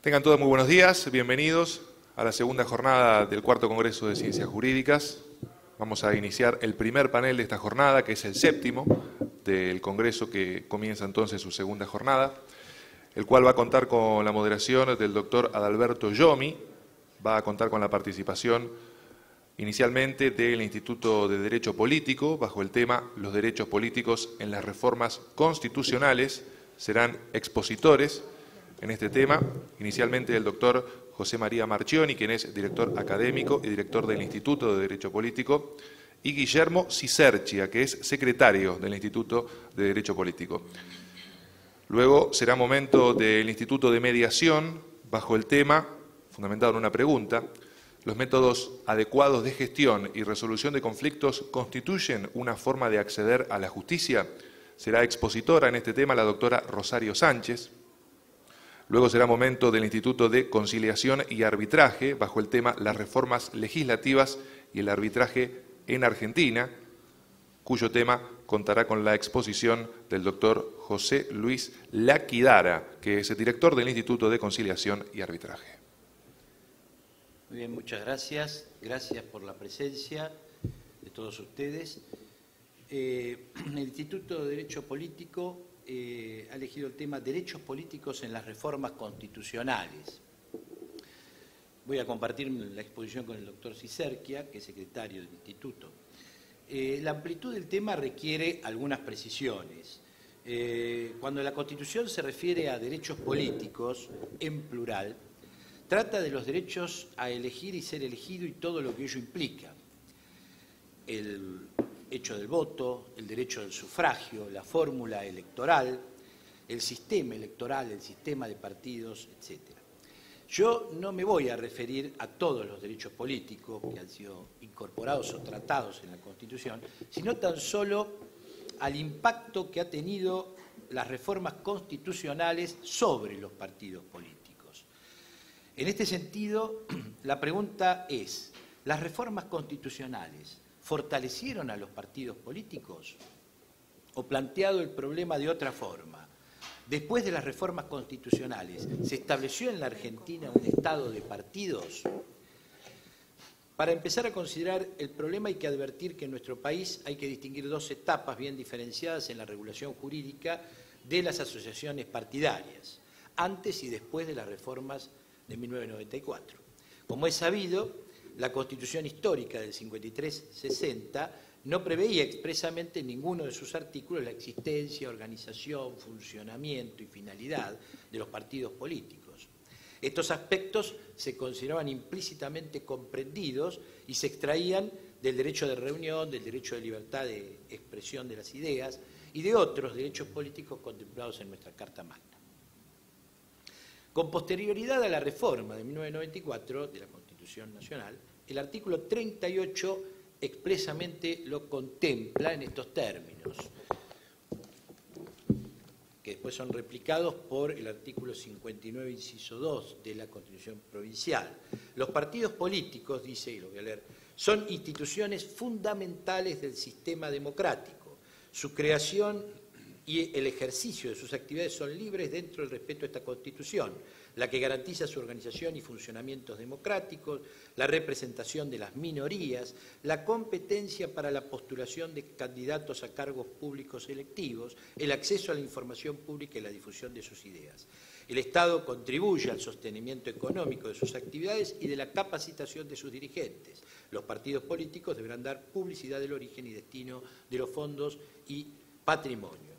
Tengan todos muy buenos días, bienvenidos a la segunda jornada del cuarto Congreso de Ciencias Jurídicas. Vamos a iniciar el primer panel de esta jornada, que es el séptimo del Congreso, que comienza entonces su segunda jornada, el cual va a contar con la moderación del doctor Adalberto Yomi, va a contar con la participación inicialmente del Instituto de Derecho Político, bajo el tema Los derechos políticos en las reformas constitucionales. Serán expositores en este tema, inicialmente el doctor José María Marchioni, quien es director académico y director del Instituto de Derecho Político, y Guillermo Cisercia, que es secretario del Instituto de Derecho Político. Luego será momento del Instituto de Mediación, bajo el tema, fundamentado en una pregunta: ¿los métodos adecuados de gestión y resolución de conflictos constituyen una forma de acceder a la justicia? Será expositora en este tema la doctora Rosario Sánchez. Luego será momento del Instituto de Conciliación y Arbitraje, bajo el tema Las reformas legislativas y el arbitraje en Argentina, cuyo tema contará con la exposición del doctor José Luis Laquidara, que es el director del Instituto de Conciliación y Arbitraje. Muy bien, muchas gracias. Gracias por la presencia de todos ustedes. El Instituto de Derecho Político ha elegido el tema Derechos políticos en las reformas constitucionales. Voy a compartir la exposición con el doctor Cisercia, que es secretario del Instituto. La amplitud del tema requiere algunas precisiones. Cuando la Constitución se refiere a derechos políticos, en plural, trata de los derechos a elegir y ser elegido y todo lo que ello implica. El hecho del voto, el derecho del sufragio, la fórmula electoral, el sistema electoral, el sistema de partidos, etc. Yo no me voy a referir a todos los derechos políticos que han sido incorporados o tratados en la Constitución, sino tan solo al impacto que ha tenido las reformas constitucionales sobre los partidos políticos. En este sentido, la pregunta es: ¿las reformas constitucionales fortalecieron a los partidos políticos? O planteado el problema de otra forma, después de las reformas constitucionales, ¿se estableció en la Argentina un estado de partidos? Para empezar a considerar el problema hay que advertir que en nuestro país hay que distinguir dos etapas bien diferenciadas en la regulación jurídica de las asociaciones partidarias, antes y después de las reformas de 1994. Como es sabido, la Constitución histórica del 53-60 no preveía expresamente en ninguno de sus artículos la existencia, organización, funcionamiento y finalidad de los partidos políticos. Estos aspectos se consideraban implícitamente comprendidos y se extraían del derecho de reunión, del derecho de libertad de expresión de las ideas y de otros derechos políticos contemplados en nuestra Carta Magna. Con posterioridad a la reforma de 1994 de la Constitución Nacional, el artículo 38 expresamente lo contempla en estos términos, que después son replicados por el artículo 59, inciso 2 de la Constitución Provincial. Los partidos políticos, dice, y lo voy a leer, son instituciones fundamentales del sistema democrático. Su creación y el ejercicio de sus actividades son libres dentro del respeto a esta Constitución, la que garantiza su organización y funcionamientos democráticos, la representación de las minorías, la competencia para la postulación de candidatos a cargos públicos electivos, el acceso a la información pública y la difusión de sus ideas. El Estado contribuye al sostenimiento económico de sus actividades y de la capacitación de sus dirigentes. Los partidos políticos deberán dar publicidad del origen y destino de los fondos y patrimonio.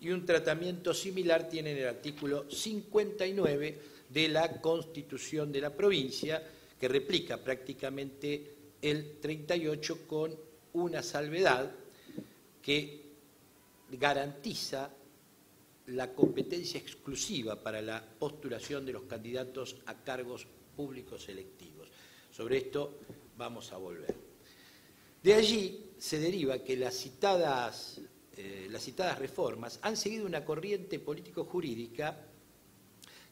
Y un tratamiento similar tiene en el artículo 59 de la Constitución de la provincia, que replica prácticamente el 38 con una salvedad que garantiza la competencia exclusiva para la postulación de los candidatos a cargos públicos electivos. Sobre esto vamos a volver. De allí se deriva que las citadas reformas han seguido una corriente político-jurídica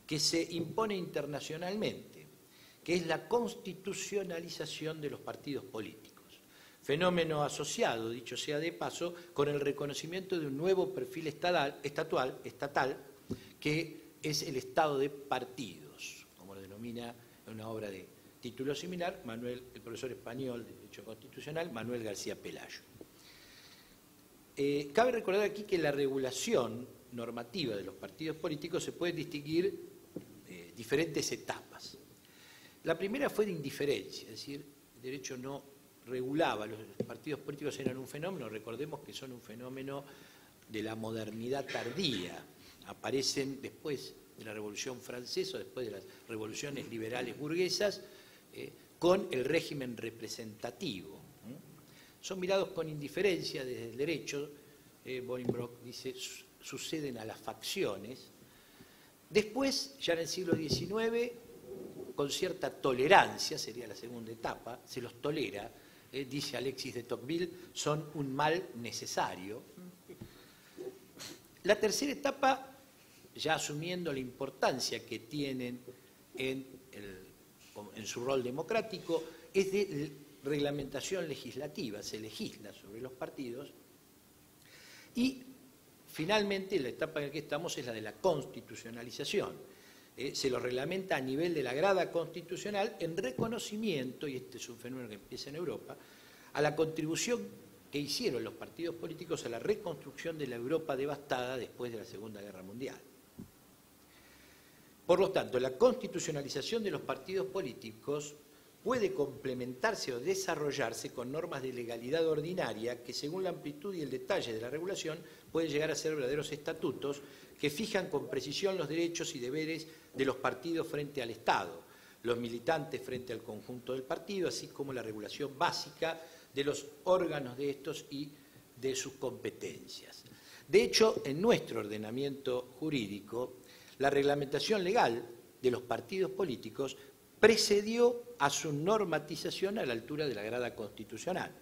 que se impone internacionalmente, que es la constitucionalización de los partidos políticos. Fenómeno asociado, dicho sea de paso, con el reconocimiento de un nuevo perfil estatal, que es el estado de partidos, una obra de título similar, el profesor español de Derecho Constitucional, Manuel García Pelayo. Cabe recordar aquí que la regulación normativa de los partidos políticos se puede distinguir diferentes etapas. La primera fue de indiferencia, es decir, el derecho no regulaba, los partidos políticos eran un fenómeno, recordemos que son un fenómeno de la modernidad tardía, aparecen después de la Revolución Francesa, después de las revoluciones liberales burguesas, con el régimen representativo. Son mirados con indiferencia desde el derecho, Bolingbroke dice, suceden a las facciones. Después, ya en el siglo XIX, con cierta tolerancia, sería la segunda etapa, se los tolera, dice Alexis de Tocqueville, son un mal necesario. La tercera etapa, ya asumiendo la importancia que tienen en su rol democrático, es de reglamentación legislativa, se legisla sobre los partidos. Y finalmente la etapa en la que estamos es la de la constitucionalización. Se lo reglamenta a nivel de la grada constitucional en reconocimiento, y este es un fenómeno que empieza en Europa, a la contribución que hicieron los partidos políticos a la reconstrucción de la Europa devastada después de la Segunda Guerra Mundial. Por lo tanto, la constitucionalización de los partidos políticos puede complementarse o desarrollarse con normas de legalidad ordinaria que, según la amplitud y el detalle de la regulación, pueden llegar a ser verdaderos estatutos que fijan con precisión los derechos y deberes de los partidos frente al Estado, los militantes frente al conjunto del partido, así como la regulación básica de los órganos de estos y de sus competencias. De hecho, en nuestro ordenamiento jurídico, la reglamentación legal de los partidos políticos precedió a su normatización a la altura de la grada constitucional.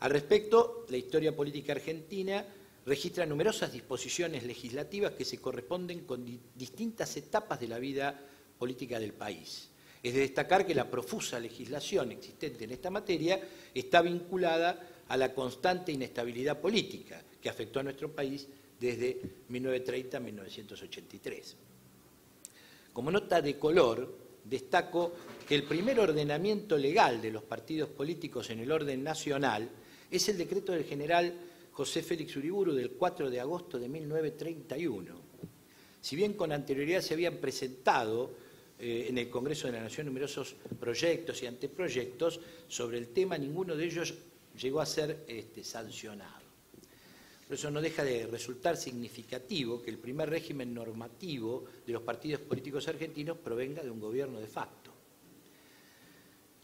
Al respecto, la historia política argentina registra numerosas disposiciones legislativas que se corresponden con distintas etapas de la vida política del país. Es de destacar que la profusa legislación existente en esta materia está vinculada a la constante inestabilidad política que afectó a nuestro país desde 1930 a 1983. Como nota de color, destaco que el primer ordenamiento legal de los partidos políticos en el orden nacional es el decreto del general José Félix Uriburu del 4 de agosto de 1931. Si bien con anterioridad se habían presentado en el Congreso de la Nación numerosos proyectos y anteproyectos sobre el tema, ninguno de ellos llegó a ser sancionado. Por eso no deja de resultar significativo que el primer régimen normativo de los partidos políticos argentinos provenga de un gobierno de facto.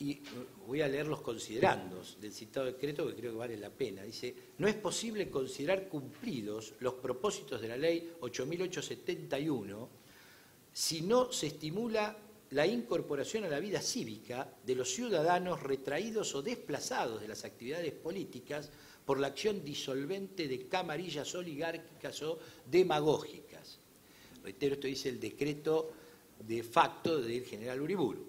Y voy a leer los considerandos del citado decreto, que creo que vale la pena. Dice, no es posible considerar cumplidos los propósitos de la ley 8.871 si no se estimula la incorporación a la vida cívica de los ciudadanos retraídos o desplazados de las actividades políticas por la acción disolvente de camarillas oligárquicas o demagógicas. Reitero, esto dice el decreto de facto del general Uriburu,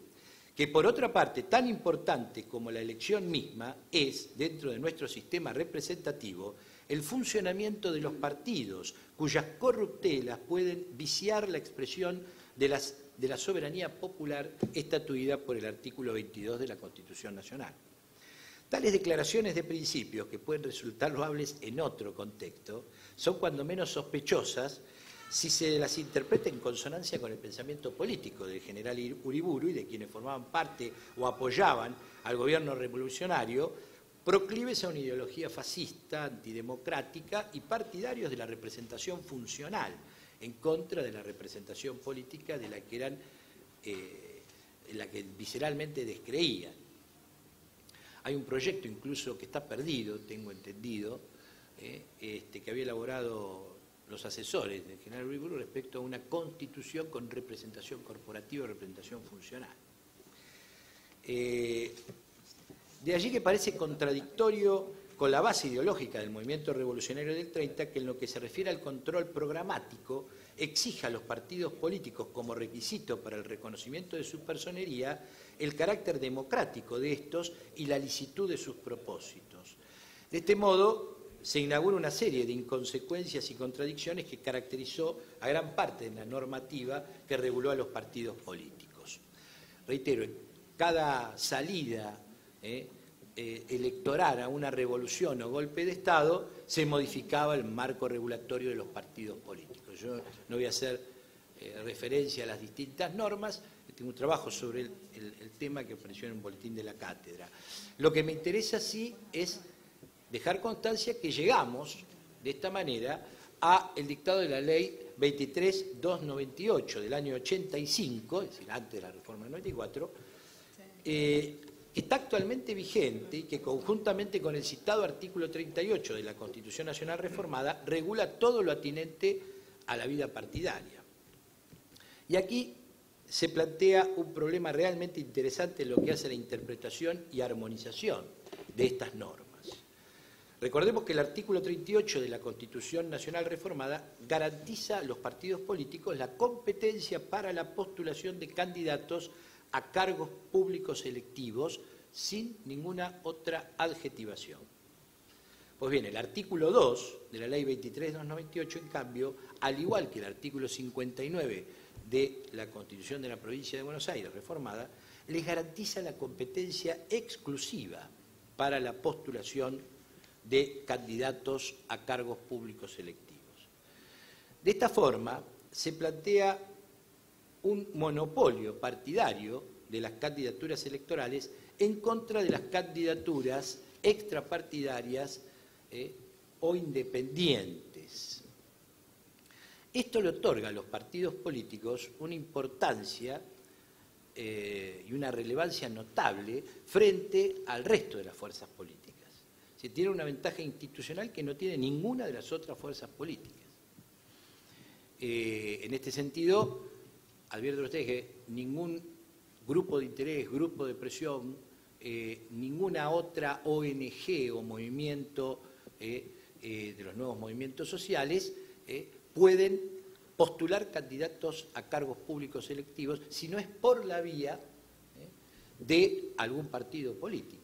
que por otra parte, tan importante como la elección misma, es, dentro de nuestro sistema representativo, el funcionamiento de los partidos, cuyas corruptelas pueden viciar la expresión de la soberanía popular estatuida por el artículo 22 de la Constitución Nacional. Tales declaraciones de principios, que pueden resultar loables en otro contexto, son cuando menos sospechosas si se las interpreta en consonancia con el pensamiento político del general Uriburu y de quienes formaban parte o apoyaban al gobierno revolucionario, proclives a una ideología fascista, antidemocrática y partidarios de la representación funcional, en contra de la representación política de la que eran, en la que visceralmente descreían. Hay un proyecto incluso que está perdido, tengo entendido, que había elaborado los asesores del general Uriburu respecto a una constitución con representación corporativa y representación funcional. De allí que parece contradictorio con la base ideológica del movimiento revolucionario del 30, que en lo que se refiere al control programático exija a los partidos políticos como requisito para el reconocimiento de su personería el carácter democrático de estos y la licitud de sus propósitos. De este modo, se inaugura una serie de inconsecuencias y contradicciones que caracterizó a gran parte de la normativa que reguló a los partidos políticos. reitero, en cada salida electoral a una revolución o golpe de Estado, se modificaba el marco regulatorio de los partidos políticos. Yo no voy a hacer referencia a las distintas normas, tengo un trabajo sobre el tema que apareció en un boletín de la cátedra. Lo que me interesa sí es dejar constancia que llegamos de esta manera a el dictado de la ley 23.298 del año 85, es decir, antes de la reforma del 94, que está actualmente vigente y que conjuntamente con el citado artículo 38 de la Constitución Nacional Reformada regula todo lo atinente a la vida partidaria. Y aquí se plantea un problema realmente interesante en lo que hace a la interpretación y armonización de estas normas. Recordemos que el artículo 38 de la Constitución Nacional Reformada garantiza a los partidos políticos la competencia para la postulación de candidatos a cargos públicos electivos sin ninguna otra adjetivación. Pues bien, el artículo 2 de la Ley 23.298, en cambio, al igual que el artículo 59 de la Constitución de la Provincia de Buenos Aires reformada, les garantiza la competencia exclusiva para la postulación de candidatos a cargos públicos electivos. De esta forma, se plantea un monopolio partidario de las candidaturas electorales en contra de las candidaturas extrapartidarias o independientes. Esto le otorga a los partidos políticos una importancia y una relevancia notable frente al resto de las fuerzas políticas. Se tiene una ventaja institucional que no tiene ninguna de las otras fuerzas políticas. En este sentido, advierto a ustedes que ningún grupo de interés, grupo de presión, ninguna otra ONG o movimiento de los nuevos movimientos sociales pueden postular candidatos a cargos públicos electivos si no es por la vía de algún partido político.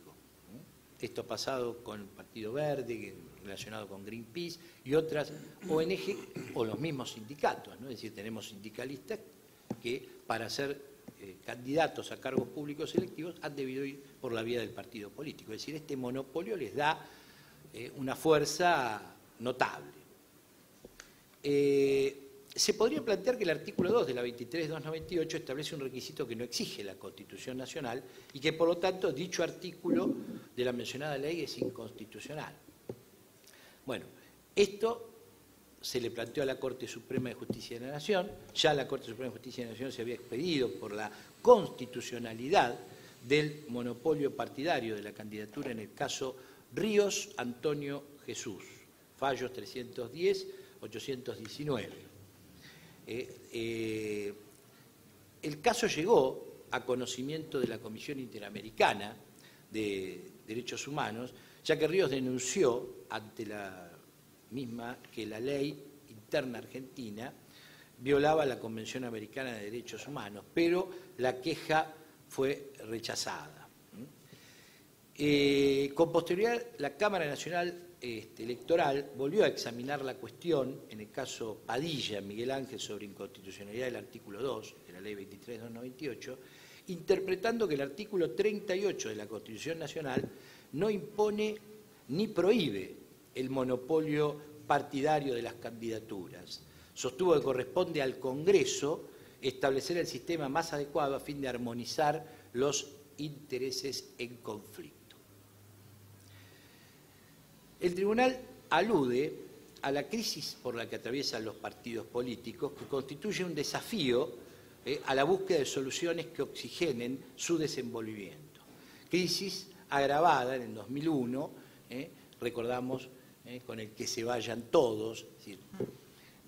Esto ha pasado con el Partido Verde, relacionado con Greenpeace y otras ONG o los mismos sindicatos, ¿no? Es decir, tenemos sindicalistas que para ser candidatos a cargos públicos electivos han debido ir por la vía del partido político. Es decir, este monopolio les da una fuerza notable. Se podría plantear que el artículo 2 de la 23.298 establece un requisito que no exige la Constitución Nacional y que, por lo tanto, dicho artículo de la mencionada ley es inconstitucional. Bueno, esto se le planteó a la Corte Suprema de Justicia de la Nación, ya la Corte Suprema de Justicia de la Nación se había expedido por la constitucionalidad del monopolio partidario de la candidatura en el caso Ríos Antonio Jesús, fallos 310-819. El caso llegó a conocimiento de la Comisión Interamericana de Derechos Humanos, ya que Ríos denunció ante la misma que la ley interna argentina violaba la Convención Americana de Derechos Humanos, pero la queja fue rechazada. Con posterioridad, la Cámara Nacional Electoral volvió a examinar la cuestión en el caso Padilla, Miguel Ángel, sobre inconstitucionalidad del artículo 2 de la Ley 23.298, interpretando que el artículo 38 de la Constitución Nacional no impone ni prohíbe el monopolio partidario de las candidaturas. Sostuvo que corresponde al Congreso establecer el sistema más adecuado a fin de armonizar los intereses en conflicto. El tribunal alude a la crisis por la que atraviesan los partidos políticos, que constituye un desafío a la búsqueda de soluciones que oxigenen su desenvolvimiento. Crisis agravada en el 2001, recordamos, con el que se vayan todos. Es decir,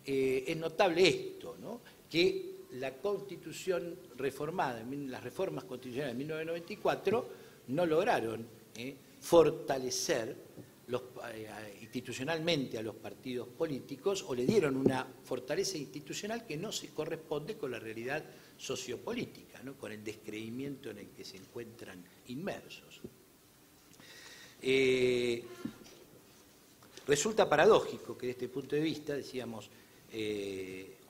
es notable esto, ¿no? Que la Constitución reformada, las reformas constitucionales de 1994, no lograron fortalecer institucionalmente a los partidos políticos o le dieron una fortaleza institucional que no se corresponde con la realidad sociopolítica, ¿no? Con el descreimiento en el que se encuentran inmersos. Resulta paradójico que desde este punto de vista, decíamos,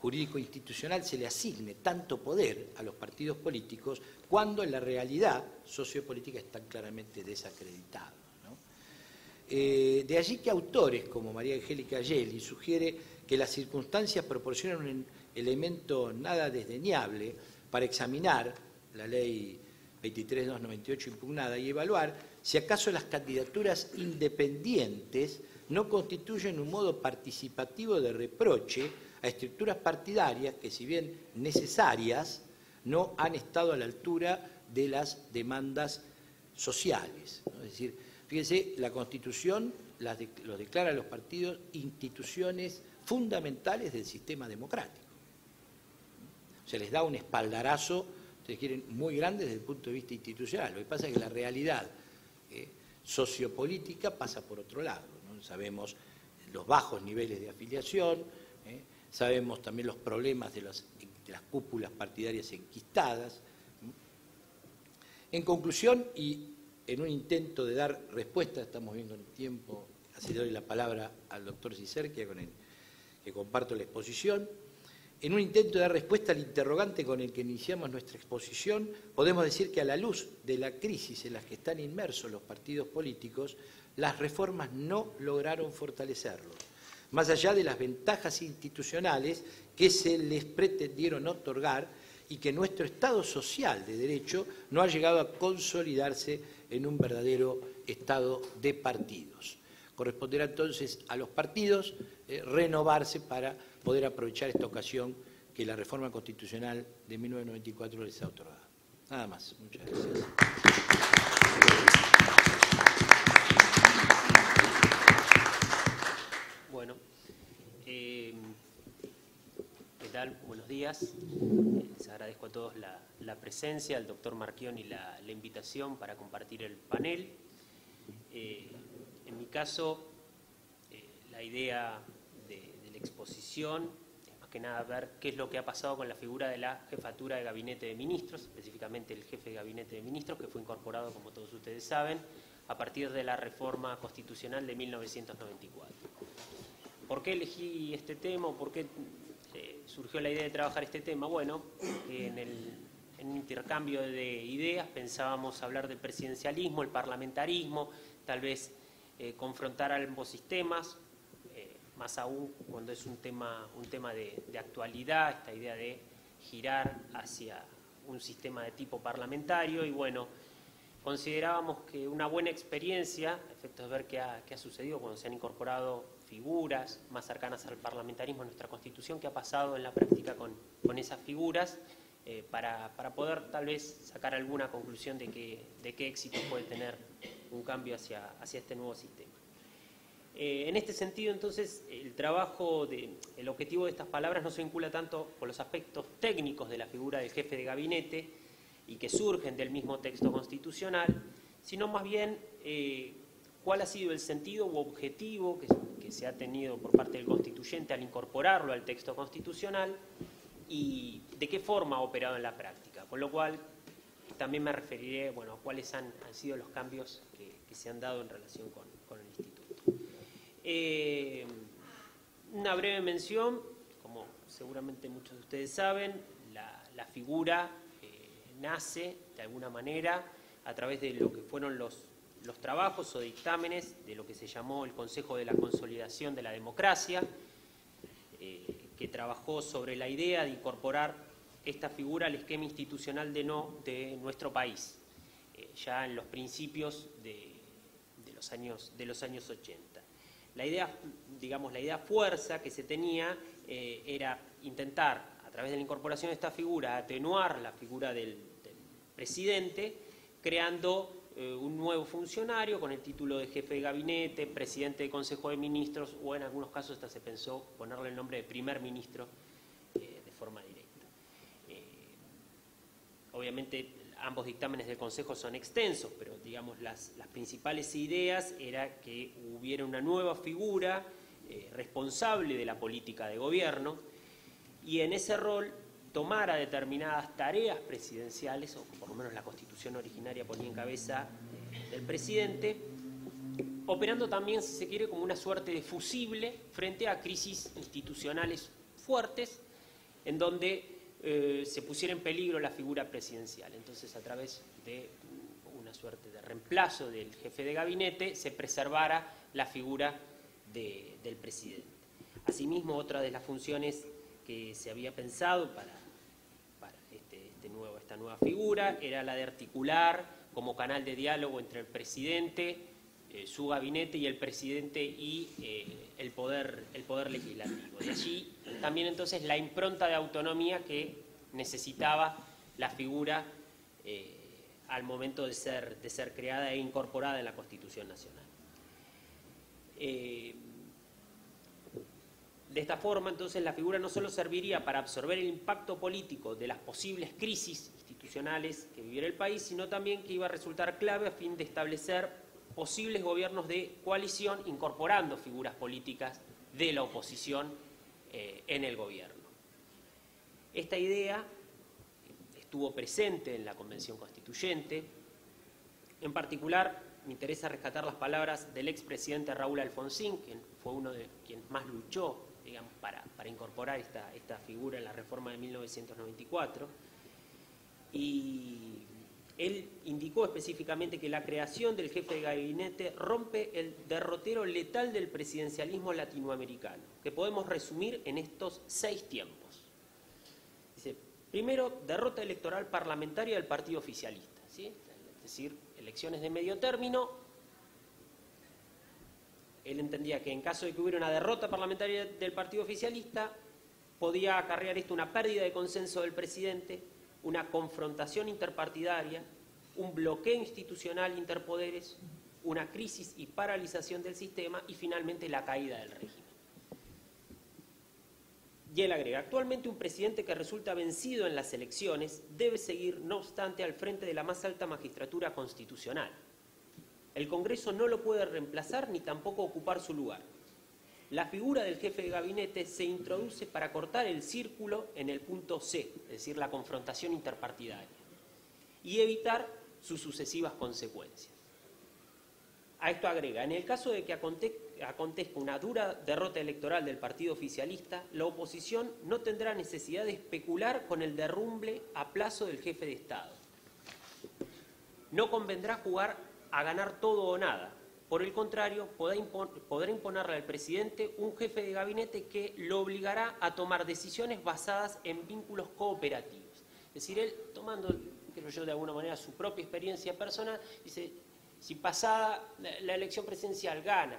jurídico-institucional se le asigne tanto poder a los partidos políticos cuando en la realidad sociopolítica están claramente desacreditados, ¿no? De allí que autores como María Angélica Gelli sugiere que las circunstancias proporcionan un elemento nada desdeñable para examinar la ley 23.298 impugnada y evaluar si acaso las candidaturas independientes no constituyen un modo participativo de reproche a estructuras partidarias que, si bien necesarias, no han estado a la altura de las demandas sociales, ¿no? Es decir, fíjense, la Constitución los declara a los partidos instituciones fundamentales del sistema democrático. Se les da un espaldarazo, ustedes quieren, muy grande desde el punto de vista institucional. Lo que pasa es que la realidad sociopolítica pasa por otro lado, ¿no? Sabemos los bajos niveles de afiliación, sabemos también los problemas de las cúpulas partidarias enquistadas. En conclusión, y en un intento de dar respuesta, estamos viendo el tiempo, así le doy la palabra al doctor Cicerquia, con el que comparto la exposición. En un intento de dar respuesta al interrogante con el que iniciamos nuestra exposición, podemos decir que a la luz de la crisis en la que están inmersos los partidos políticos, las reformas no lograron fortalecerlos, más allá de las ventajas institucionales que se les pretendieron otorgar y que nuestro Estado social de derecho no ha llegado a consolidarse en un verdadero Estado de partidos. Corresponderá entonces a los partidos renovarse para poder aprovechar esta ocasión que la reforma constitucional de 1994 les ha otorgado. Nada más. Muchas gracias. Bueno, ¿qué tal? Buenos días. Les agradezco a todos la presencia, al doctor Marchionni la invitación para compartir el panel. En mi caso, la idea de la exposición es más que nada ver qué es lo que ha pasado con la figura de la jefatura de gabinete de ministros, específicamente el jefe de gabinete de ministros, que fue incorporado, como todos ustedes saben, a partir de la reforma constitucional de 1994. ¿Por qué elegí este tema? ¿Por qué surgió la idea de trabajar este tema? Bueno, en un intercambio de ideas pensábamos hablar del presidencialismo, el parlamentarismo, tal vez confrontar ambos sistemas, más aún cuando es un tema de actualidad, esta idea de girar hacia un sistema de tipo parlamentario. Y bueno, considerábamos que una buena experiencia, a efectos de ver qué ha sucedido cuando se han incorporado figuras más cercanas al parlamentarismo en nuestra Constitución, qué ha pasado en la práctica con esas figuras, para poder tal vez sacar alguna conclusión de qué éxito puede tener un cambio hacia este nuevo sistema. En este sentido, entonces, el objetivo de estas palabras no se vincula tanto con los aspectos técnicos de la figura del jefe de gabinete y que surgen del mismo texto constitucional, sino más bien cuál ha sido el sentido u objetivo que se ha tenido por parte del constituyente al incorporarlo al texto constitucional y de qué forma ha operado en la práctica. Con lo cual, también me referiré, bueno, a cuáles han sido los cambios que se han dado en relación con el Instituto. Una breve mención, como seguramente muchos de ustedes saben, la figura nace de alguna manera a través de lo que fueron los trabajos o dictámenes de lo que se llamó el Consejo de la Consolidación de la Democracia, que trabajó sobre la idea de incorporar esta figura al esquema institucional de nuestro país, ya en los principios de los años 80. La idea, digamos, la idea fuerza que se tenía era intentar, a través de la incorporación de esta figura, atenuar la figura del presidente, creando un nuevo funcionario con el título de jefe de gabinete, presidente del Consejo de Ministros, o en algunos casos hasta se pensó ponerle el nombre de primer ministro de forma directa. Obviamente ambos dictámenes del Consejo son extensos, pero digamos las principales ideas era que hubiera una nueva figura responsable de la política de gobierno y en ese rol tomara determinadas tareas presidenciales, o por lo menos la Constitución originaria ponía en cabeza del presidente, operando también, si se quiere, como una suerte de fusible frente a crisis institucionales fuertes en donde se pusiera en peligro la figura presidencial. Entonces, a través de una suerte de reemplazo del jefe de gabinete, se preservara la figura del presidente. Asimismo, otra de las funciones que se había pensado para esta nueva figura era la de articular como canal de diálogo entre el presidente, su gabinete y el presidente y el poder legislativo. De allí también entonces la impronta de autonomía que necesitaba la figura al momento de ser creada e incorporada en la Constitución Nacional. De esta forma, entonces, la figura no solo serviría para absorber el impacto político de las posibles crisis institucionales que viviera el país, sino también que iba a resultar clave a fin de establecer posibles gobiernos de coalición, incorporando figuras políticas de la oposición en el gobierno. Esta idea estuvo presente en la Convención Constituyente. En particular, me interesa rescatar las palabras del expresidente Raúl Alfonsín, quien fue uno de quienes más luchó, digamos, para incorporar esta figura en la reforma de 1994. Y él indicó específicamente que la creación del jefe de gabinete rompe el derrotero letal del presidencialismo latinoamericano, que podemos resumir en estos 6 tiempos. Dice, primero, derrota electoral parlamentaria del partido oficialista, ¿sí? Es decir, elecciones de medio término. Él entendía que en caso de que hubiera una derrota parlamentaria del partido oficialista, podía acarrear esto una pérdida de consenso del presidente, una confrontación interpartidaria, un bloqueo institucional interpoderes, una crisis y paralización del sistema y finalmente la caída del régimen. Y él agrega, actualmente un presidente que resulta vencido en las elecciones debe seguir, no obstante, al frente de la más alta magistratura constitucional. El Congreso no lo puede reemplazar ni tampoco ocupar su lugar. La figura del jefe de gabinete se introduce para cortar el círculo en el punto C, es decir, la confrontación interpartidaria, y evitar sus sucesivas consecuencias. A esto agrega, en el caso de que acontezca una dura derrota electoral del partido oficialista, la oposición no tendrá necesidad de especular con el derrumbe a plazo del jefe de Estado. No convendrá jugar a ganar todo o nada. Por el contrario, podrá imponerle al presidente un jefe de gabinete que lo obligará a tomar decisiones basadas en vínculos cooperativos. Es decir, él, tomando, creo yo, de alguna manera su propia experiencia personal, dice, si pasada la elección presidencial gana,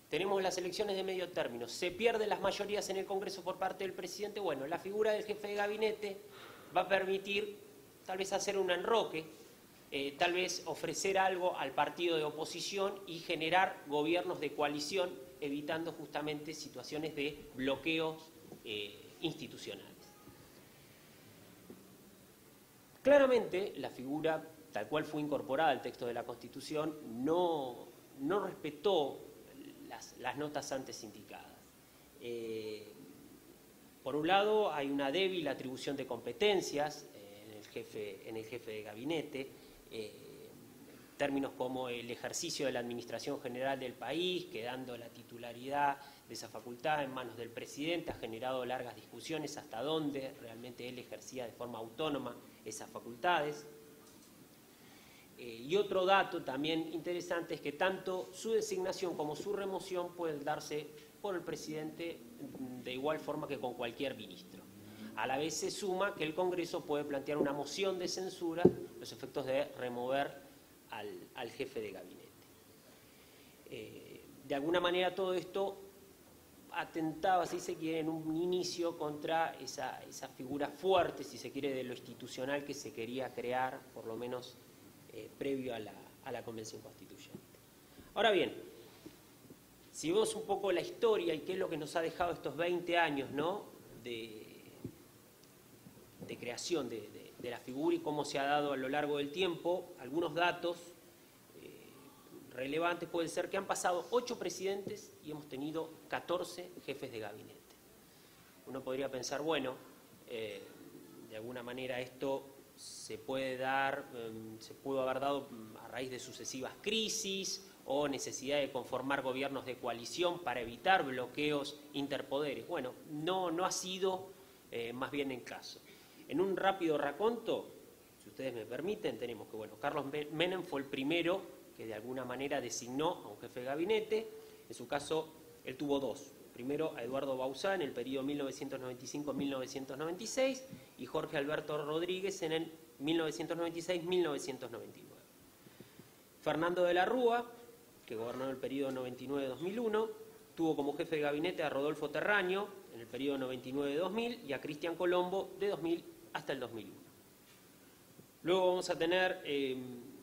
tenemos las elecciones de medio término, se pierden las mayorías en el Congreso por parte del presidente, bueno, la figura del jefe de gabinete va a permitir tal vez hacer un enroque, tal vez ofrecer algo al partido de oposición y generar gobiernos de coalición, evitando justamente situaciones de bloqueos institucionales. Claramente, la figura, tal cual fue incorporada al texto de la Constitución, no respetó las notas antes indicadas. Por un lado, hay una débil atribución de competencias en el jefe de gabinete, términos como el ejercicio de la administración general del país, quedando la titularidad de esa facultad en manos del presidente, ha generado largas discusiones hasta dónde realmente él ejercía de forma autónoma esas facultades. Y otro dato también interesante es que tanto su designación como su remoción pueden darse por el presidente de igual forma que con cualquier ministro. A la vez se suma que el Congreso puede plantear una moción de censura a los efectos de remover al jefe de gabinete. De alguna manera todo esto atentaba, si se quiere, en un inicio contra esa figura fuerte, si se quiere, de lo institucional que se quería crear, por lo menos previo a la Convención Constituyente. Ahora bien, si vemos un poco la historia y qué es lo que nos ha dejado estos 20 años, ¿no?, de creación de la figura y cómo se ha dado a lo largo del tiempo, algunos datos relevantes pueden ser que han pasado 8 presidentes y hemos tenido 14 jefes de gabinete. Uno podría pensar, bueno, de alguna manera esto se puede dar, se pudo haber dado a raíz de sucesivas crisis o necesidad de conformar gobiernos de coalición para evitar bloqueos interpoderes. Bueno, no ha sido más bien en caso. En un rápido raconto, si ustedes me permiten, tenemos que, bueno, Carlos Menem fue el primero que de alguna manera designó a un jefe de gabinete. En su caso, él tuvo dos. Primero a Eduardo Bauzá en el periodo 1995-1996 y Jorge Alberto Rodríguez en el 1996-1999. Fernando de la Rúa, que gobernó en el periodo 99-2001, tuvo como jefe de gabinete a Rodolfo Terraño en el periodo 99-2000 y a Cristian Colombo de 2000 hasta el 2001. Luego vamos a tener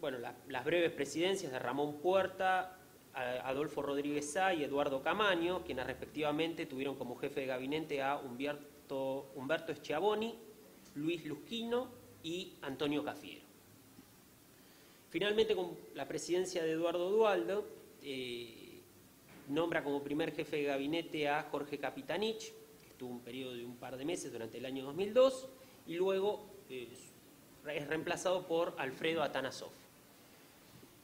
bueno, las breves presidencias de Ramón Puerta, Adolfo Rodríguez Sá y Eduardo Camaño, quienes respectivamente tuvieron como jefe de gabinete a Humberto Schiavoni, Luis Lusquino y Antonio Cafiero. Finalmente, con la presidencia de Eduardo Duhalde, nombra como primer jefe de gabinete a Jorge Capitanich, que estuvo un periodo de un par de meses durante el año 2002, y luego es reemplazado por Alfredo Atanasov.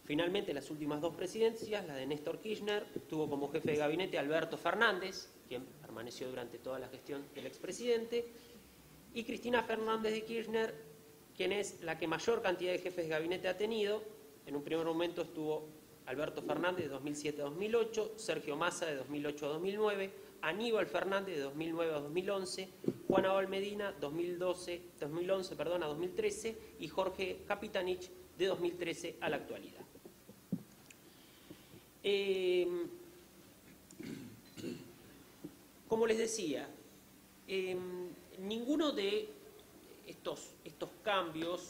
Finalmente, las últimas dos presidencias, la de Néstor Kirchner, tuvo como jefe de gabinete a Alberto Fernández, quien permaneció durante toda la gestión del expresidente, y Cristina Fernández de Kirchner, quien es la que mayor cantidad de jefes de gabinete ha tenido. En un primer momento estuvo Alberto Fernández de 2007 a 2008, Sergio Massa de 2008 a 2009, Aníbal Fernández de 2009 a 2011, Juan Abal Medina 2011 a 2013 y Jorge Capitanich de 2013 a la actualidad. Como les decía, ninguno de estos cambios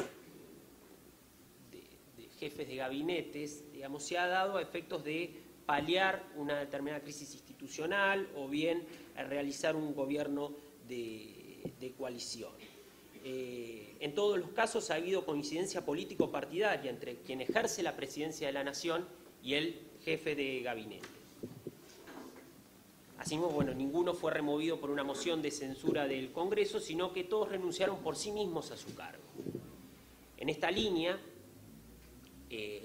de jefes de gabinetes, digamos, se ha dado a efectos de paliar una determinada crisis institucional o bien realizar un gobierno de coalición. En todos los casos ha habido coincidencia político-partidaria entre quien ejerce la presidencia de la Nación y el jefe de gabinete. Asimismo, bueno, ninguno fue removido por una moción de censura del Congreso, sino que todos renunciaron por sí mismos a su cargo. En esta línea,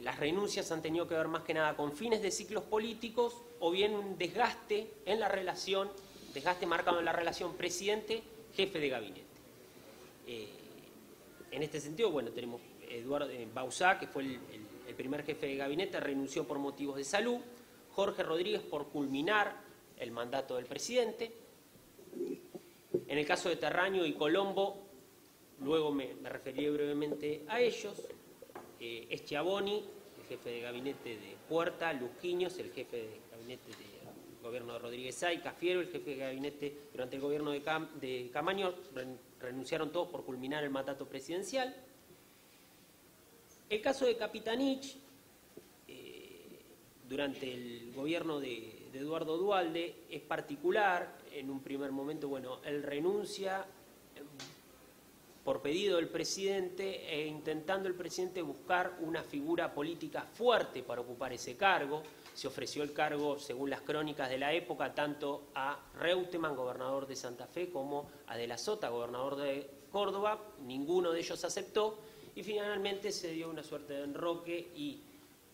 las renuncias han tenido que ver más que nada con fines de ciclos políticos o bien un desgaste en la relación, desgaste marcado en la relación presidente-jefe de gabinete. En este sentido, bueno, tenemos Eduardo Bauzá, que fue el primer jefe de gabinete, renunció por motivos de salud, Jorge Rodríguez por culminar el mandato del presidente. En el caso de Terraño y Colombo, luego me referiré brevemente a ellos. Schiavoni, el jefe de gabinete de Puerta, Lusquiños, el jefe de gabinete del gobierno de Rodríguez Sá, y Cafiero, el jefe de gabinete durante el gobierno de Camaño, renunciaron todos por culminar el mandato presidencial. El caso de Capitanich, durante el gobierno de Eduardo Duhalde, es particular. En un primer momento, bueno, él renuncia por pedido del presidente e intentando el presidente buscar una figura política fuerte para ocupar ese cargo. Se ofreció el cargo, según las crónicas de la época, tanto a Reutemann, gobernador de Santa Fe, como a De la Sota, gobernador de Córdoba. Ninguno de ellos aceptó y finalmente se dio una suerte de enroque y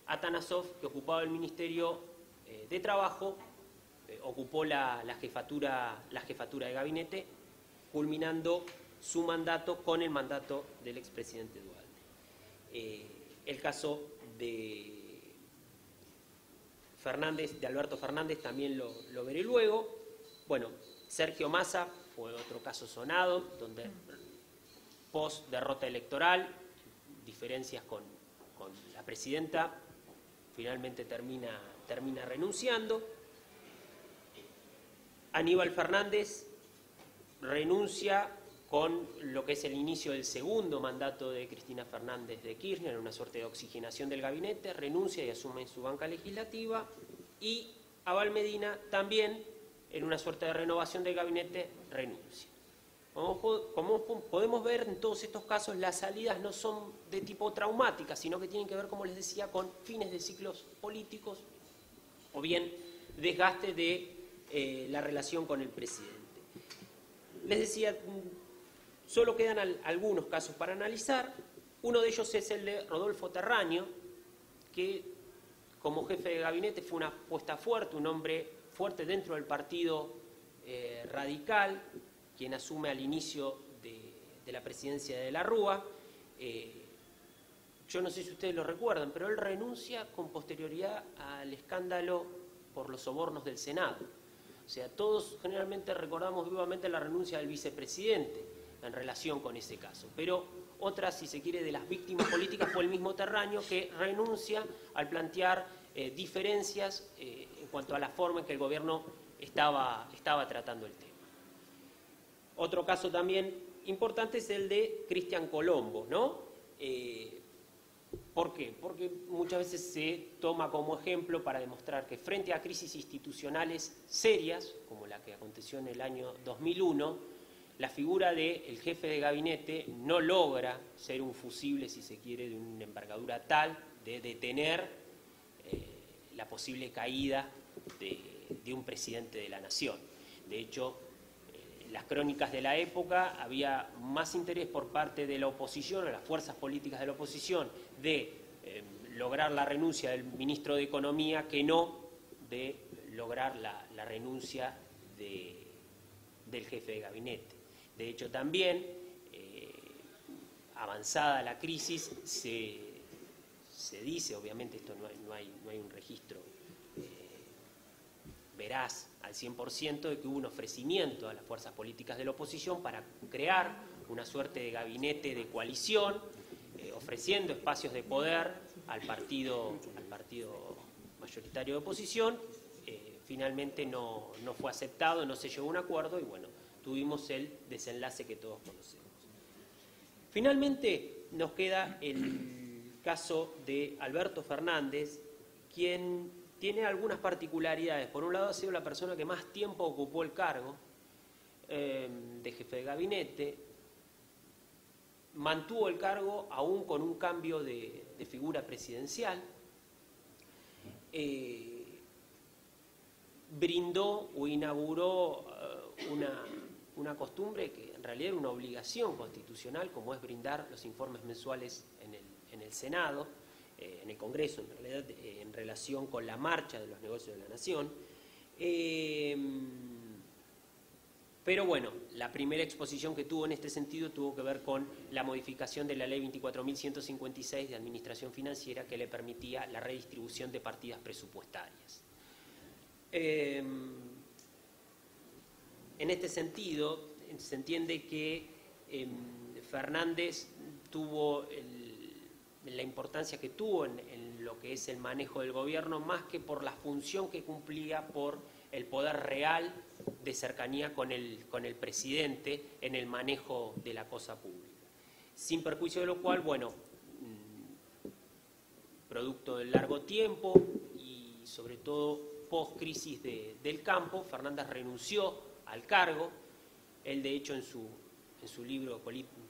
Atanasov, que ocupaba el Ministerio de Trabajo, ocupó la jefatura de gabinete, culminando su mandato con el mandato del expresidente Duhalde. El caso de Alberto Fernández también lo veré luego. Bueno, Sergio Massa fue otro caso sonado, donde post derrota electoral, diferencias con la presidenta, finalmente termina renunciando. Aníbal Fernández renuncia con lo que es el inicio del segundo mandato de Cristina Fernández de Kirchner, una suerte de oxigenación del gabinete, renuncia y asume su banca legislativa, y Abal Medina también, en una suerte de renovación del gabinete, renuncia. Como podemos ver, en todos estos casos las salidas no son de tipo traumática, sino que tienen que ver, como les decía, con fines de ciclos políticos o bien desgaste de la relación con el presidente. Les decía, solo quedan algunos casos para analizar. Uno de ellos es el de Rodolfo Terraño, que como jefe de gabinete fue una apuesta fuerte, un hombre fuerte dentro del partido radical, quien asume al inicio de la presidencia de la Rúa. Yo no sé si ustedes lo recuerdan, pero él renuncia con posterioridad al escándalo por los sobornos del Senado. O sea, todos generalmente recordamos vivamente la renuncia del vicepresidente en relación con ese caso. Pero otra, si se quiere, de las víctimas políticas fue el mismo Terraño, que renuncia al plantear diferencias en cuanto a la forma en que el gobierno estaba tratando el tema. Otro caso también importante es el de Cristian Colombo, ¿no? ¿Por qué? Porque muchas veces se toma como ejemplo para demostrar que frente a crisis institucionales serias, como la que aconteció en el año 2001, la figura del jefe de gabinete no logra ser un fusible, si se quiere, de una envergadura tal de detener la posible caída de un presidente de la nación. De hecho, en las crónicas de la época había más interés por parte de la oposición, o las fuerzas políticas de la oposición, de lograr la renuncia del ministro de Economía que no de lograr la renuncia del jefe de gabinete. De hecho, también, avanzada la crisis, se dice, obviamente esto no hay un registro veraz al 100%, de que hubo un ofrecimiento a las fuerzas políticas de la oposición para crear una suerte de gabinete de coalición, ofreciendo espacios de poder al partido mayoritario de oposición. Finalmente no fue aceptado, no se llegó a un acuerdo y bueno, tuvimos el desenlace que todos conocemos. Finalmente nos queda el caso de Alberto Fernández, quien tiene algunas particularidades. Por un lado, ha sido la persona que más tiempo ocupó el cargo de jefe de gabinete, mantuvo el cargo aún con un cambio de figura presidencial, brindó o inauguró una costumbre que en realidad era una obligación constitucional, como es brindar los informes mensuales en el Senado, en el Congreso, en realidad, en relación con la marcha de los negocios de la nación. Pero bueno, la primera exposición que tuvo en este sentido tuvo que ver con la modificación de la Ley 24.156 de Administración Financiera, que le permitía la redistribución de partidas presupuestarias. En este sentido, se entiende que Fernández tuvo la importancia que tuvo en lo que es el manejo del gobierno, más que por la función que cumplía por el poder real de cercanía con el presidente en el manejo de la cosa pública. Sin perjuicio de lo cual, bueno, producto del largo tiempo y sobre todo post-crisis del campo, Fernández renunció al cargo. Él, de hecho, en su libro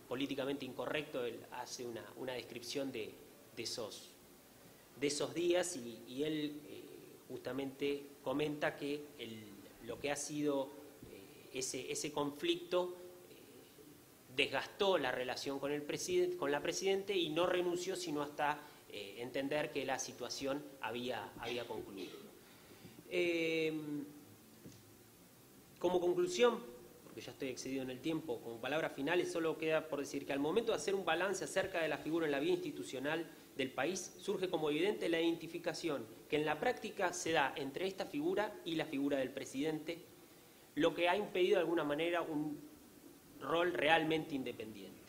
Políticamente Incorrecto, él hace una descripción de esos días y él justamente comenta que lo que ha sido ese conflicto desgastó la relación con la Presidente y no renunció sino hasta entender que la situación había concluido. Como conclusión, porque ya estoy excedido en el tiempo, como palabras finales solo queda por decir que al momento de hacer un balance acerca de la figura en la vida institucional del país, surge como evidente la identificación que en la práctica se da entre esta figura y la figura del presidente, lo que ha impedido de alguna manera un rol realmente independiente.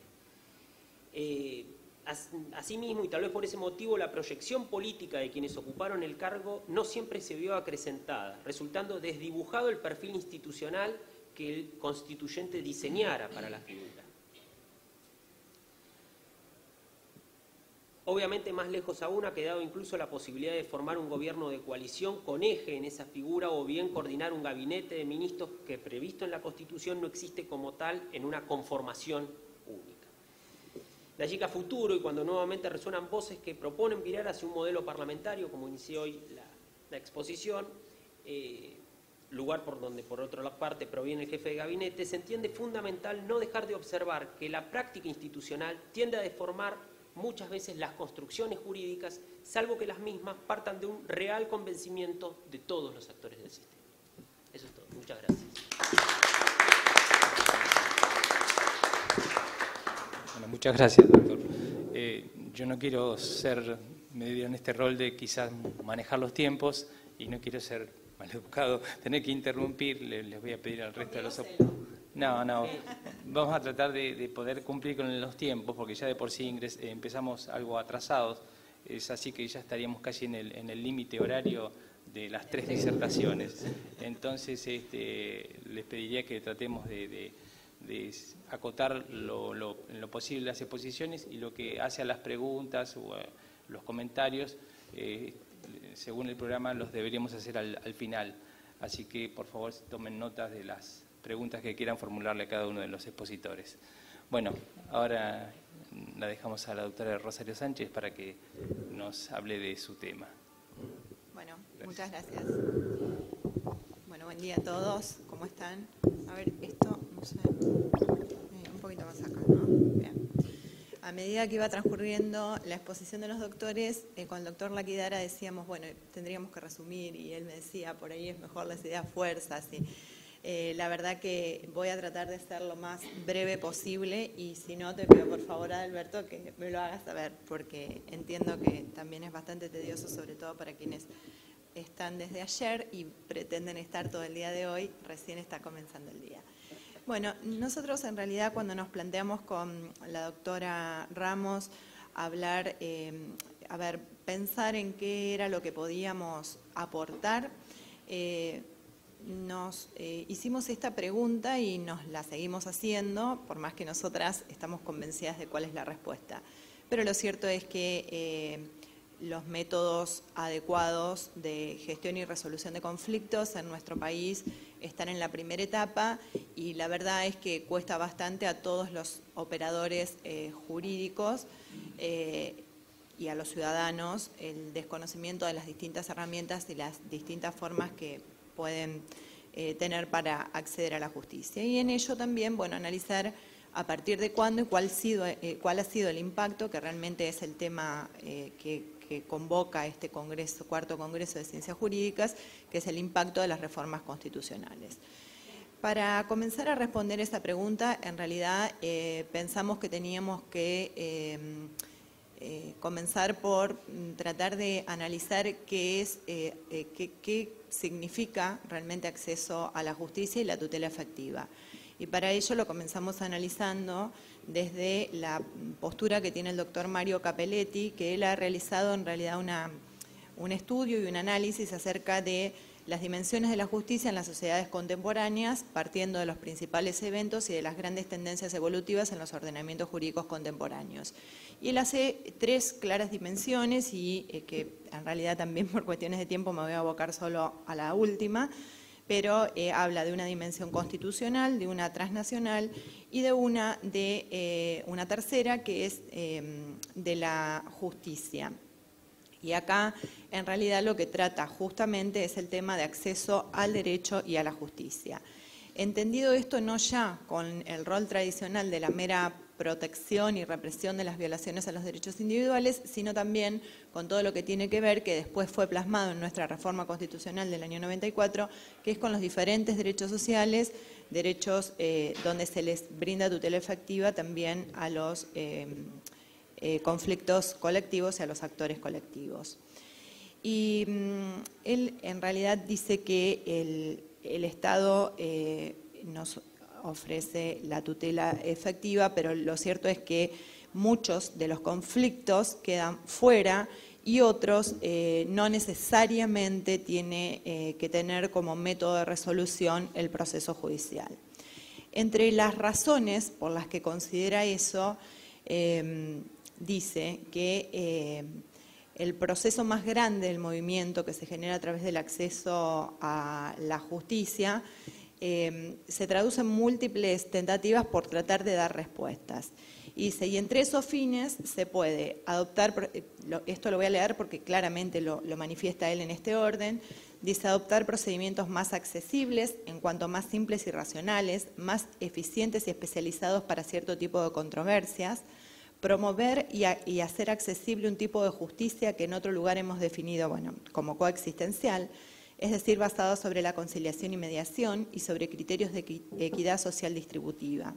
Asimismo, y tal vez por ese motivo, la proyección política de quienes ocuparon el cargo no siempre se vio acrecentada, resultando desdibujado el perfil institucional que el constituyente diseñara para la figura. Obviamente, más lejos aún ha quedado incluso la posibilidad de formar un gobierno de coalición con eje en esa figura o bien coordinar un gabinete de ministros que, previsto en la Constitución, no existe como tal en una conformación única. De allí que a futuro, y cuando nuevamente resuenan voces que proponen virar hacia un modelo parlamentario, como inicié hoy la exposición, lugar por donde por otra parte proviene el jefe de gabinete, se entiende fundamental no dejar de observar que la práctica institucional tiende a deformar muchas veces las construcciones jurídicas, salvo que las mismas partan de un real convencimiento de todos los actores del sistema. Eso es todo. Muchas gracias. Muchas gracias, doctor. Yo no quiero ser medio en este rol de quizás manejar los tiempos y no quiero ser maleducado, tener que interrumpir. Les voy a pedir al resto de los... No, vamos a tratar de poder cumplir con los tiempos, porque ya de por sí empezamos algo atrasados. Es así que ya estaríamos casi en el límite horario de las 3 disertaciones. Entonces, les pediría que tratemos de acotar en lo posible las exposiciones, y lo que hace a las preguntas o a los comentarios, según el programa, los deberíamos hacer al final. Así que, por favor, tomen notas de las preguntas que quieran formularle a cada uno de los expositores. Bueno, ahora la dejamos a la doctora Rosario Sánchez para que nos hable de su tema. Bueno, muchas gracias. Bueno, buen día a todos. ¿Cómo están? A ver, esto, no sé, un poquito más acá, ¿no? Bien. A medida que iba transcurriendo la exposición de los doctores, con el doctor Laquidara decíamos, bueno, tendríamos que resumir, y él me decía, por ahí es mejor las ideas fuerzas. La verdad que voy a tratar de ser lo más breve posible, y si no, te pido por favor a Alberto que me lo hagas saber, porque entiendo que también es bastante tedioso, sobre todo para quienes están desde ayer y pretenden estar todo el día de hoy. Recién está comenzando el día. Bueno, nosotros en realidad cuando nos planteamos con la doctora Ramos hablar, pensar en qué era lo que podíamos aportar, nos hicimos esta pregunta y nos la seguimos haciendo, por más que nosotras estamos convencidas de cuál es la respuesta. Pero lo cierto es que los métodos adecuados de gestión y resolución de conflictos en nuestro país están en la primera etapa, y la verdad es que cuesta bastante a todos los operadores jurídicos y a los ciudadanos el desconocimiento de las distintas herramientas y las distintas formas que pueden tener para acceder a la justicia. Y en ello también, bueno, analizar a partir de cuándo y cuál ha sido el impacto, que realmente es el tema que convoca este Congreso, cuarto Congreso de Ciencias Jurídicas, que es el impacto de las reformas constitucionales. Para comenzar a responder esa pregunta, en realidad pensamos que teníamos que comenzar por tratar de analizar qué significa realmente acceso a la justicia y la tutela efectiva. Y para ello lo comenzamos analizando desde la postura que tiene el doctor Mario Capelletti, que él ha realizado en realidad un estudio y un análisis acerca de las dimensiones de la justicia en las sociedades contemporáneas, partiendo de los principales eventos y de las grandes tendencias evolutivas en los ordenamientos jurídicos contemporáneos. Y él hace 3 claras dimensiones, y que en realidad también por cuestiones de tiempo me voy a abocar solo a la última, pero habla de una dimensión constitucional, de una transnacional y de una tercera, que es de la justicia. Y acá, en realidad, lo que trata justamente es el tema de acceso al derecho y a la justicia. Entendido esto no ya con el rol tradicional de la mera protección y represión de las violaciones a los derechos individuales, sino también con todo lo que tiene que ver, que después fue plasmado en nuestra reforma constitucional del año 94, que es con los diferentes derechos sociales, derechos donde se les brinda tutela efectiva también a los conflictos colectivos y a los actores colectivos. Y él en realidad dice que el Estado nos ofrece la tutela efectiva, pero lo cierto es que muchos de los conflictos quedan fuera y otros no necesariamente tiene que tener como método de resolución el proceso judicial. Entre las razones por las que considera eso, dice que el proceso más grande del movimiento que se genera a través del acceso a la justicia se traduce en múltiples tentativas por tratar de dar respuestas. Y dice, y entre esos fines se puede adoptar, esto lo voy a leer porque claramente lo manifiesta él en este orden, dice adoptar procedimientos más accesibles, en cuanto más simples y racionales, más eficientes y especializados para cierto tipo de controversias, promover y hacer accesible un tipo de justicia que en otro lugar hemos definido, bueno, como coexistencial, es decir, basado sobre la conciliación y mediación y sobre criterios de equidad social distributiva.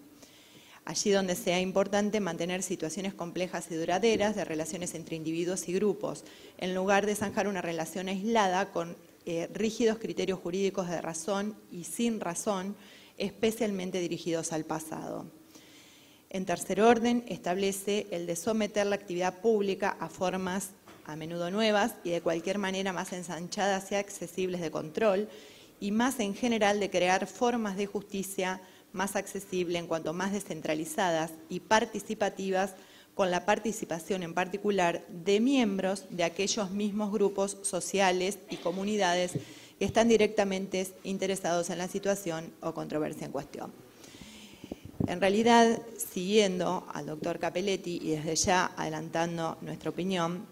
allí donde sea importante mantener situaciones complejas y duraderas de relaciones entre individuos y grupos, en lugar de zanjar una relación aislada con rígidos criterios jurídicos de razón y sin razón, especialmente dirigidos al pasado. En tercer orden, establece el de someter la actividad pública a formas a menudo nuevas y de cualquier manera más ensanchadas y accesibles de control, y más en general de crear formas de justicia más accesibles en cuanto más descentralizadas y participativas, con la participación en particular de miembros de aquellos mismos grupos sociales y comunidades que están directamente interesados en la situación o controversia en cuestión. En realidad, siguiendo al doctor Cappelletti y desde ya adelantando nuestra opinión,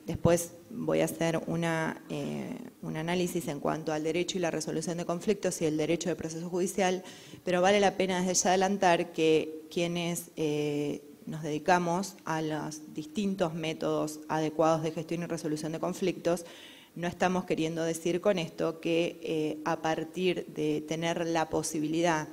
después voy a hacer un análisis en cuanto al derecho y la resolución de conflictos y el derecho de proceso judicial, pero vale la pena desde ya adelantar que quienes nos dedicamos a los distintos métodos adecuados de gestión y resolución de conflictos, no estamos queriendo decir con esto que a partir de tener la posibilidad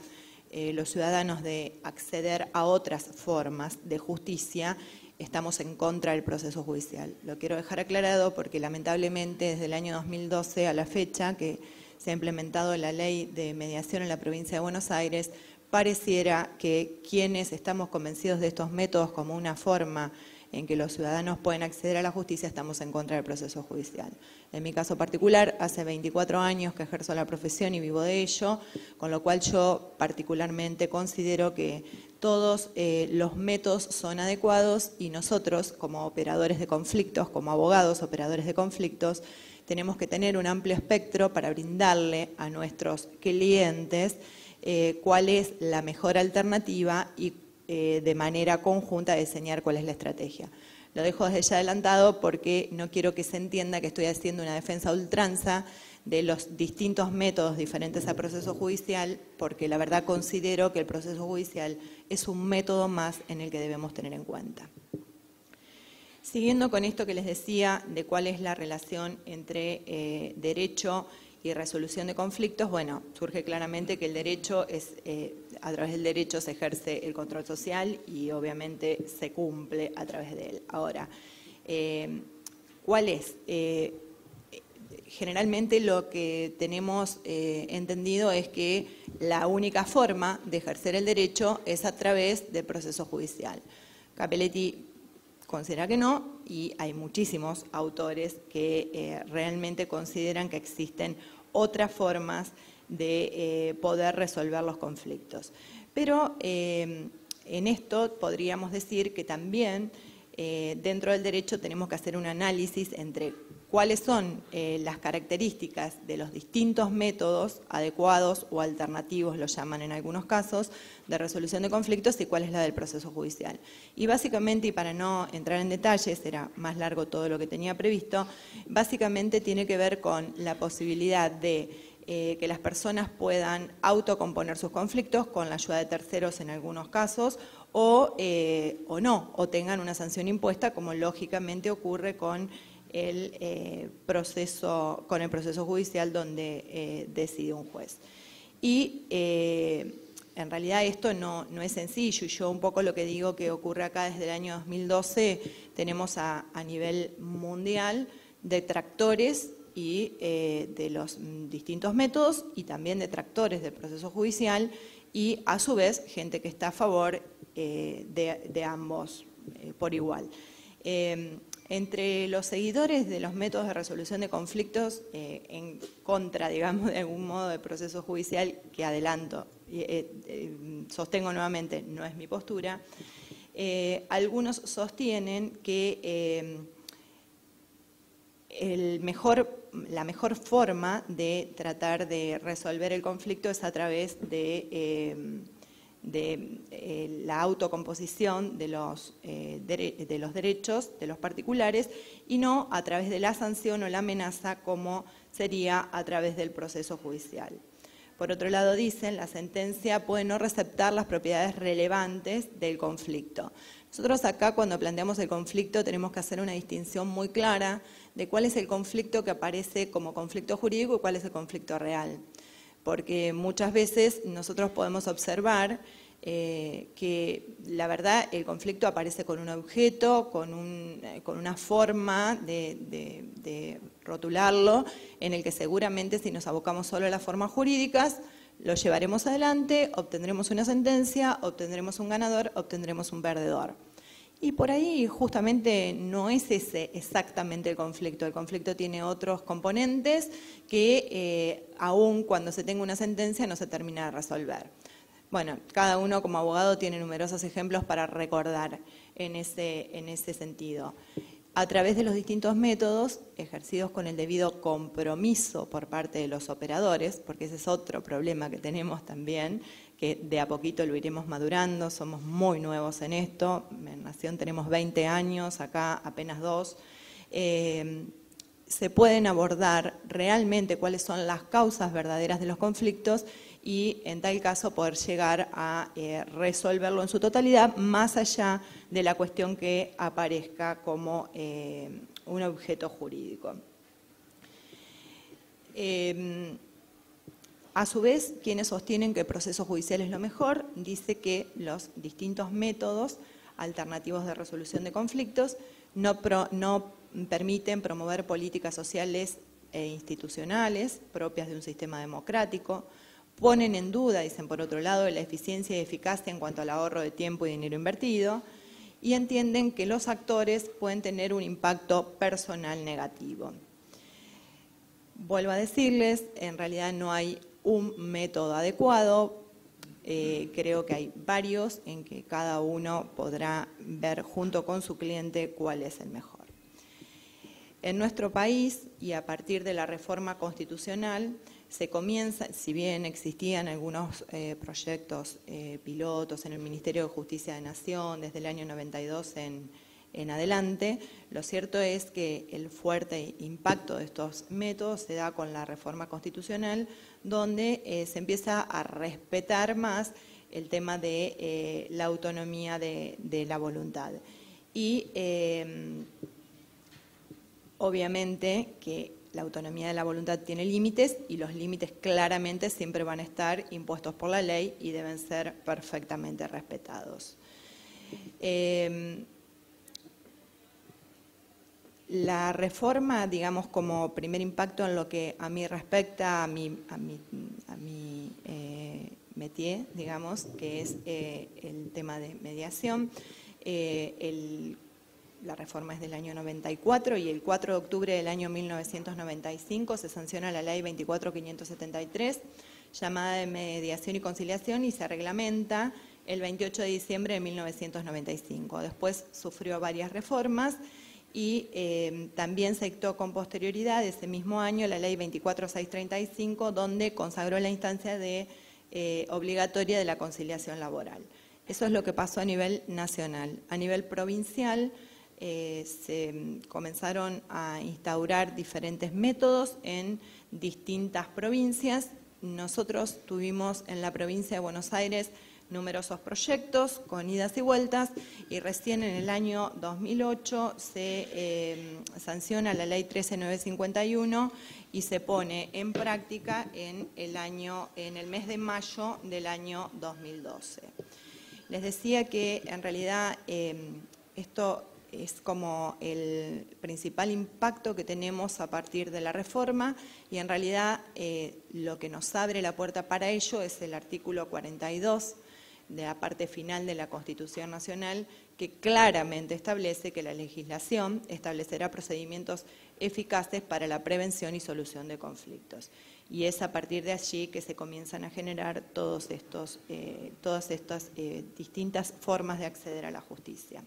los ciudadanos de acceder a otras formas de justicia, estamos en contra del proceso judicial. Lo quiero dejar aclarado porque lamentablemente desde el año 2012 a la fecha que se ha implementado la ley de mediación en la provincia de Buenos Aires, pareciera que quienes estamos convencidos de estos métodos como una forma en que los ciudadanos pueden acceder a la justicia, estamos en contra del proceso judicial. En mi caso particular, hace 24 años que ejerzo la profesión y vivo de ello, con lo cual yo particularmente considero que todos los métodos son adecuados y nosotros, como operadores de conflictos, como abogados operadores de conflictos, tenemos que tener un amplio espectro para brindarle a nuestros clientes cuál es la mejor alternativa y de manera conjunta diseñar cuál es la estrategia. Lo dejo desde ya adelantado porque no quiero que se entienda que estoy haciendo una defensa a ultranza de los distintos métodos diferentes al proceso judicial, porque la verdad considero que el proceso judicial es un método más en el que debemos tener en cuenta. Siguiendo con esto que les decía de cuál es la relación entre derecho y resolución de conflictos, bueno, surge claramente que el derecho es, a través del derecho se ejerce el control social y obviamente se cumple a través de él. Ahora, ¿cuál es? Generalmente lo que tenemos entendido es que la única forma de ejercer el derecho es a través del proceso judicial. Cappelletti considera que no, y hay muchísimos autores que realmente consideran que existen otras formas de poder resolver los conflictos. Pero en esto podríamos decir que también dentro del derecho tenemos que hacer un análisis entre cuáles son las características de los distintos métodos adecuados o alternativos, lo llaman en algunos casos, de resolución de conflictos y cuál es la del proceso judicial. Y básicamente, y para no entrar en detalles, era más largo todo lo que tenía previsto, básicamente tiene que ver con la posibilidad de que las personas puedan autocomponer sus conflictos con la ayuda de terceros en algunos casos o no, o tengan una sanción impuesta, como lógicamente ocurre con el proceso judicial donde decide un juez. Y en realidad esto no es sencillo, y yo un poco lo que digo que ocurre acá desde el año 2012, tenemos a nivel mundial detractores y de los distintos métodos y también detractores del proceso judicial y a su vez gente que está a favor de ambos por igual. Entre los seguidores de los métodos de resolución de conflictos en contra, digamos, de algún modo del proceso judicial, que adelanto, sostengo nuevamente, no es mi postura, algunos sostienen que la mejor forma de tratar de resolver el conflicto es a través de la autocomposición de los derechos de los particulares y no a través de la sanción o la amenaza como sería a través del proceso judicial. Por otro lado, dicen, la sentencia puede no receptar las propiedades relevantes del conflicto. Nosotros acá, cuando planteamos el conflicto, tenemos que hacer una distinción muy clara de cuál es el conflicto que aparece como conflicto jurídico y cuál es el conflicto real. Porque muchas veces nosotros podemos observar que la verdad el conflicto aparece con un objeto, con una forma de rotularlo, en el que seguramente si nos abocamos solo a las formas jurídicas, lo llevaremos adelante, obtendremos una sentencia, obtendremos un ganador, obtendremos un perdedor. Y por ahí justamente no es ese exactamente el conflicto tiene otros componentes que aún cuando se tenga una sentencia no se termina de resolver. Bueno, cada uno como abogado tiene numerosos ejemplos para recordar en ese sentido. A través de los distintos métodos ejercidos con el debido compromiso por parte de los operadores, porque ese es otro problema que tenemos también, que de a poquito lo iremos madurando, somos muy nuevos en esto, en Nación tenemos 20 años, acá apenas 2, se pueden abordar realmente cuáles son las causas verdaderas de los conflictos y en tal caso poder llegar a resolverlo en su totalidad, más allá de la cuestión que aparezca como un objeto jurídico. A su vez, quienes sostienen que el proceso judicial es lo mejor, dice que los distintos métodos alternativos de resolución de conflictos no permiten promover políticas sociales e institucionales propias de un sistema democrático, ponen en duda, dicen por otro lado, la eficiencia y eficacia en cuanto al ahorro de tiempo y dinero invertido, y entienden que los actores pueden tener un impacto personal negativo. Vuelvo a decirles, en realidad no hay un método adecuado, creo que hay varios en que cada uno podrá ver junto con su cliente cuál es el mejor. En nuestro país, y a partir de la reforma constitucional, se comienza, si bien existían algunos proyectos pilotos en el Ministerio de Justicia de Nación desde el año 92 en adelante, lo cierto es que el fuerte impacto de estos métodos se da con la reforma constitucional, donde se empieza a respetar más el tema de la autonomía de la voluntad. Y obviamente que la autonomía de la voluntad tiene límites y los límites claramente siempre van a estar impuestos por la ley y deben ser perfectamente respetados. La reforma, digamos, como primer impacto en lo que a mí respecta, a mi métier, digamos, que es el tema de mediación, la reforma es del año 94 y el 4 de octubre del año 1995 se sanciona la ley 24.573, llamada de mediación y conciliación, y se reglamenta el 28 de diciembre de 1995. Después sufrió varias reformas y también se dictó con posterioridad ese mismo año la ley 24.635, donde consagró la instancia de obligatoria de la conciliación laboral. Eso es lo que pasó a nivel nacional. A nivel provincial se comenzaron a instaurar diferentes métodos en distintas provincias. Nosotros tuvimos en la provincia de Buenos Aires numerosos proyectos con idas y vueltas, y recién en el año 2008 se sanciona la ley 13.951 y se pone en práctica en el mes de mayo del año 2012. Les decía que en realidad esto es como el principal impacto que tenemos a partir de la reforma, y en realidad lo que nos abre la puerta para ello es el artículo 42 de la parte final de la Constitución Nacional, que claramente establece que la legislación establecerá procedimientos eficaces para la prevención y solución de conflictos. Y es a partir de allí que se comienzan a generar todas estas distintas formas de acceder a la justicia.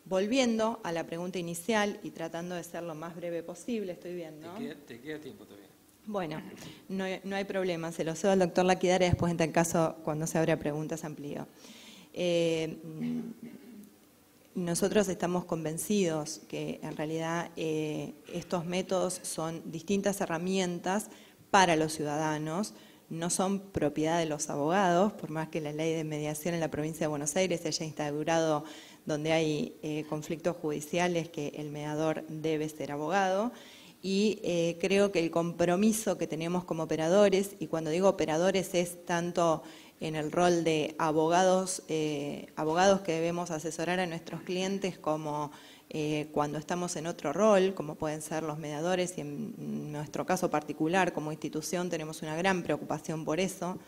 Volviendo a la pregunta inicial y tratando de ser lo más breve posible, estoy bien, ¿no? Te queda tiempo todavía. Bueno, no hay problema, se lo cedo al doctor Laquidara y después en tal caso, cuando se abra preguntas, amplío. Nosotros estamos convencidos que en realidad estos métodos son distintas herramientas para los ciudadanos, no son propiedad de los abogados, por más que la ley de mediación en la provincia de Buenos Aires se haya instaurado donde hay conflictos judiciales que el mediador debe ser abogado. Y creo que el compromiso que tenemos como operadores, y cuando digo operadores es tanto en el rol de abogados, abogados que debemos asesorar a nuestros clientes como cuando estamos en otro rol, como pueden ser los mediadores, y en nuestro caso particular como institución tenemos una gran preocupación por eso,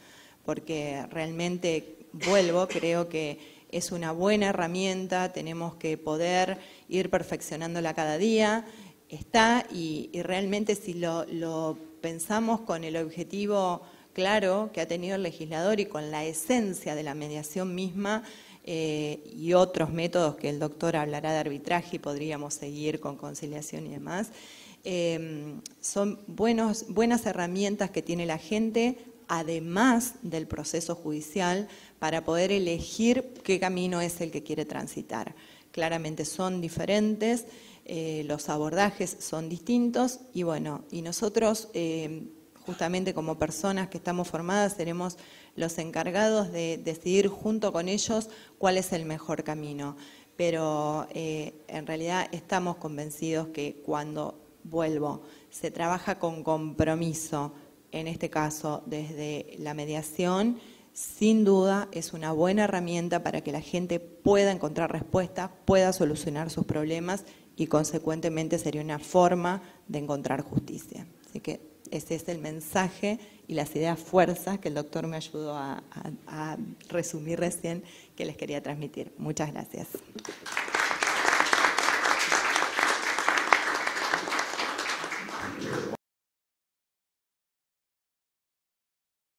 porque realmente, creo que es una buena herramienta, tenemos que poder ir perfeccionándola cada día, está, y realmente si lo pensamos con el objetivo claro que ha tenido el legislador y con la esencia de la mediación misma, y otros métodos que el doctor hablará de arbitraje y podríamos seguir con conciliación y demás, son buenas herramientas que tiene la gente, además del proceso judicial, para poder elegir qué camino es el que quiere transitar. Claramente son diferentes, los abordajes son distintos y bueno, y nosotros justamente como personas que estamos formadas seremos los encargados de decidir junto con ellos cuál es el mejor camino. Pero en realidad estamos convencidos que cuando, se trabaja con compromiso, en este caso desde la mediación, sin duda es una buena herramienta para que la gente pueda encontrar respuestas, pueda solucionar sus problemas y consecuentemente sería una forma de encontrar justicia. Así que ese es el mensaje y las ideas fuerzas que el doctor me ayudó a resumir recién que les quería transmitir. Muchas gracias.